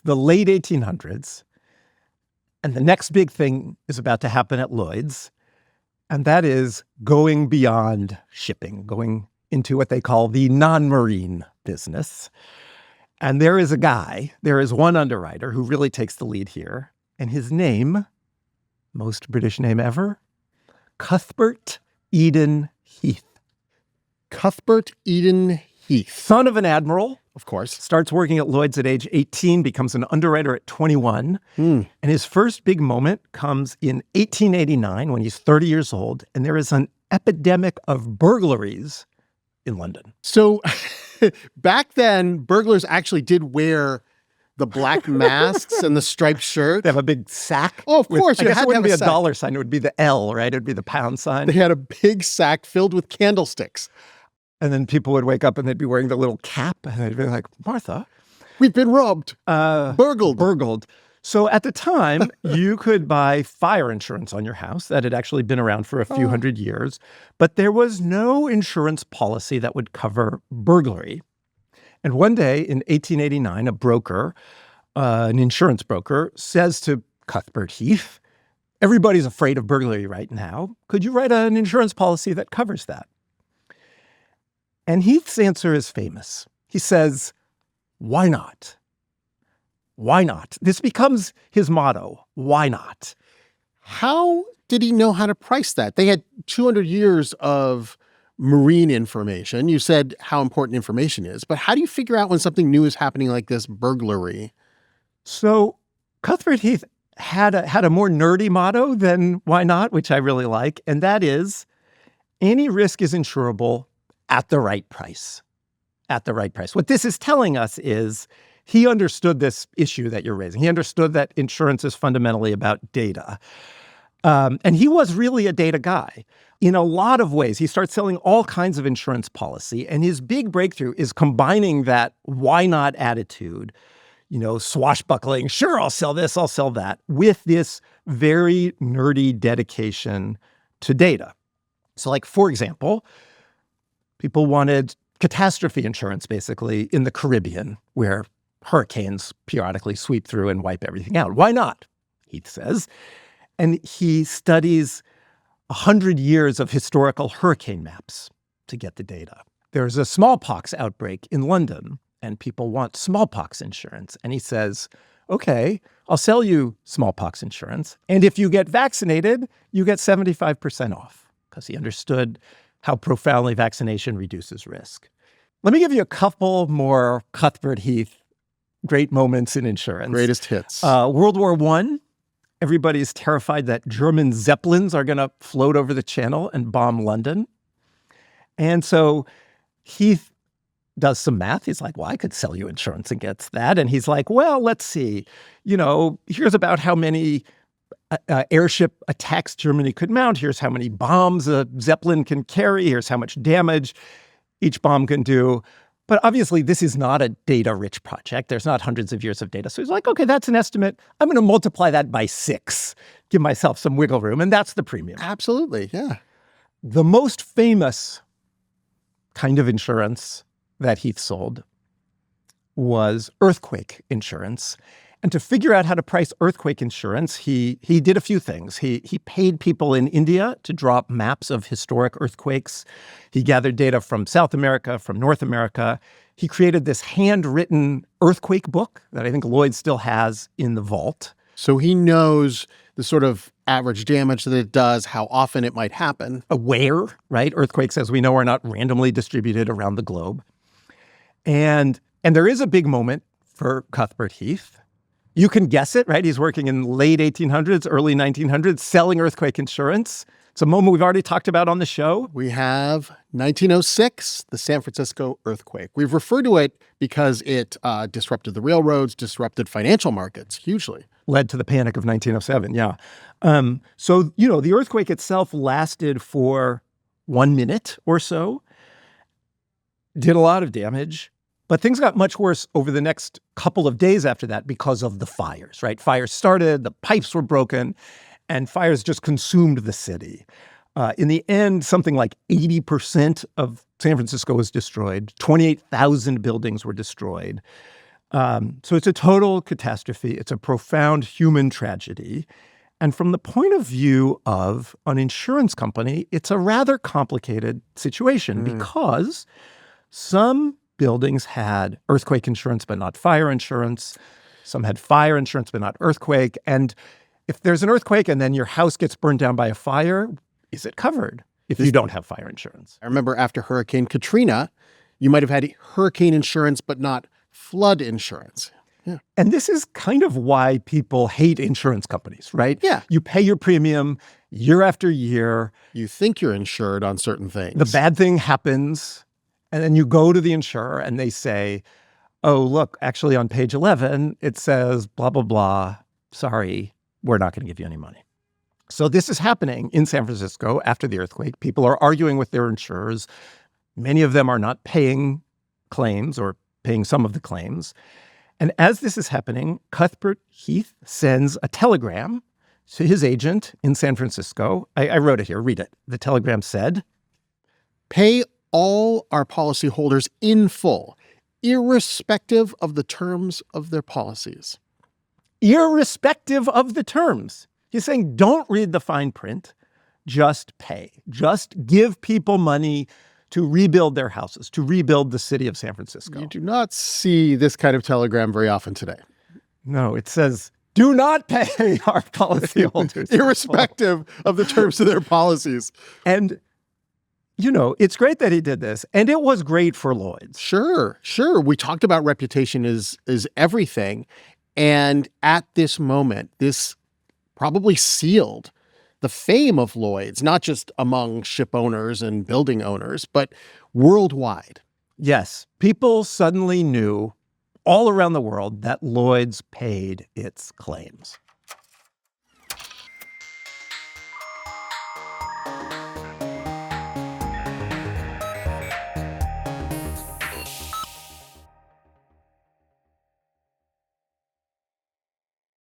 the late 1800s, and the next big thing is about to happen at Lloyd's, and that is going beyond shipping, going into what they call the non-marine business. And there is one underwriter who really takes the lead here, and his name, most British name ever, Cuthbert Eden Heath. Cuthbert Eden Heath. Son of an admiral. Of course. Starts working at Lloyd's at age 18, becomes an underwriter at 21. And his first big moment comes in 1889 when he's 30 years old, and there is an epidemic of burglaries in London. So back then, burglars actually did wear the black masks and the striped shirt. They have a big sack. Oh, of course. I guess it wouldn't be a dollar sign. It would be the L, right? It would be the pound sign. They had a big sack filled with candlesticks. And then people would wake up and they'd be wearing the little cap. And they'd be like, Martha. We've been robbed. Burgled. So at the time, you could buy fire insurance on your house. That had actually been around for a few hundred years. But there was no insurance policy that would cover burglary. And one day in 1889, a broker, an insurance broker, says to Cuthbert Heath, everybody's afraid of burglary right now. Could you write an insurance policy that covers that? And Heath's answer is famous. He says, why not? Why not? This becomes his motto. Why not? How did he know how to price that? They had 200 years of marine information. You said how important information is, but how do you figure out when something new is happening like this burglary? So Cuthbert Heath had a more nerdy motto than why not, which I really like, and that is any risk is insurable at the right price. At the right price. What this is telling us is he understood this issue that you're raising. He understood that insurance is fundamentally about data. And he was really a data guy. In a lot of ways, he starts selling all kinds of insurance policy. And his big breakthrough is combining that why not attitude, swashbuckling, sure, I'll sell this, I'll sell that, with this very nerdy dedication to data. So like, for example, people wanted catastrophe insurance, basically, in the Caribbean, where hurricanes periodically sweep through and wipe everything out. Why not? Heath says. And he studies 100 years of historical hurricane maps to get the data. There's a smallpox outbreak in London, and people want smallpox insurance. And he says, okay, I'll sell you smallpox insurance. And if you get vaccinated, you get 75% off, because he understood how profoundly vaccination reduces risk. Let me give you a couple more Cuthbert Heath great moments in insurance. Greatest hits. World War I, everybody's terrified that German Zeppelins are going to float over the channel and bomb London. And so Heath does some math. He's like, well, I could sell you insurance against that. And he's like, well, let's see. Here's about how many airship attacks Germany could mount. Here's how many bombs a Zeppelin can carry. Here's how much damage each bomb can do. But obviously, this is not a data-rich project. There's not hundreds of years of data. So he's like, okay, that's an estimate. I'm going to multiply that by 6, give myself some wiggle room. And that's the premium. Absolutely, yeah. The most famous kind of insurance that Heath sold was earthquake insurance. And to figure out how to price earthquake insurance, he did a few things. He paid people in India to drop maps of historic earthquakes. He gathered data from South America, from North America. He created this handwritten earthquake book that I think Lloyd still has in the vault. So he knows the sort of average damage that it does, how often it might happen. Aware, right? Earthquakes, as we know, are not randomly distributed around the globe. And there is a big moment for Cuthbert Heath. You can guess it, right? He's working in late 1800s, early 1900s, selling earthquake insurance. It's a moment we've already talked about on the show. We have 1906, the San Francisco earthquake. We've referred to it because it disrupted the railroads, disrupted financial markets hugely. Led to the Panic of 1907, yeah. So, the earthquake itself lasted for 1 minute or so, did a lot of damage. But things got much worse over the next couple of days after that because of the fires, right? Fires started, the pipes were broken, and fires just consumed the city. In the end, something like 80% of San Francisco was destroyed. 28,000 buildings were destroyed. So it's a total catastrophe. It's a profound human tragedy. And from the point of view of an insurance company, it's a rather complicated situation because some buildings had earthquake insurance but not fire insurance. Some had fire insurance but not earthquake. And if there's an earthquake and then your house gets burned down by a fire, is it covered if you don't have fire insurance? I remember after Hurricane Katrina, you might have had hurricane insurance but not flood insurance. Yeah. And this is kind of why people hate insurance companies, right? Yeah. You pay your premium year after year. You think you're insured on certain things. The bad thing happens, and then you go to the insurer and they say, oh, look, actually on page 11, it says blah, blah, blah. Sorry, we're not going to give you any money. So this is happening in San Francisco after the earthquake. People are arguing with their insurers. Many of them are not paying claims or paying some of the claims. And as this is happening, Cuthbert Heath sends a telegram to his agent in San Francisco. I wrote it here. Read it. The telegram said, pay all our policyholders in full, irrespective of the terms of their policies. Irrespective of the terms. He's saying, don't read the fine print. Just pay. Just give people money to rebuild their houses, to rebuild the city of San Francisco. You do not see this kind of telegram very often today. No, it says, do not pay our policyholders. Irrespective of the terms of their policies. And, you know, it's great that he did this. And it was great for Lloyd's. Sure. We talked about reputation is everything. And at this moment, this probably sealed the fame of Lloyd's, not just among ship owners and building owners, but worldwide. Yes. People suddenly knew all around the world that Lloyd's paid its claims.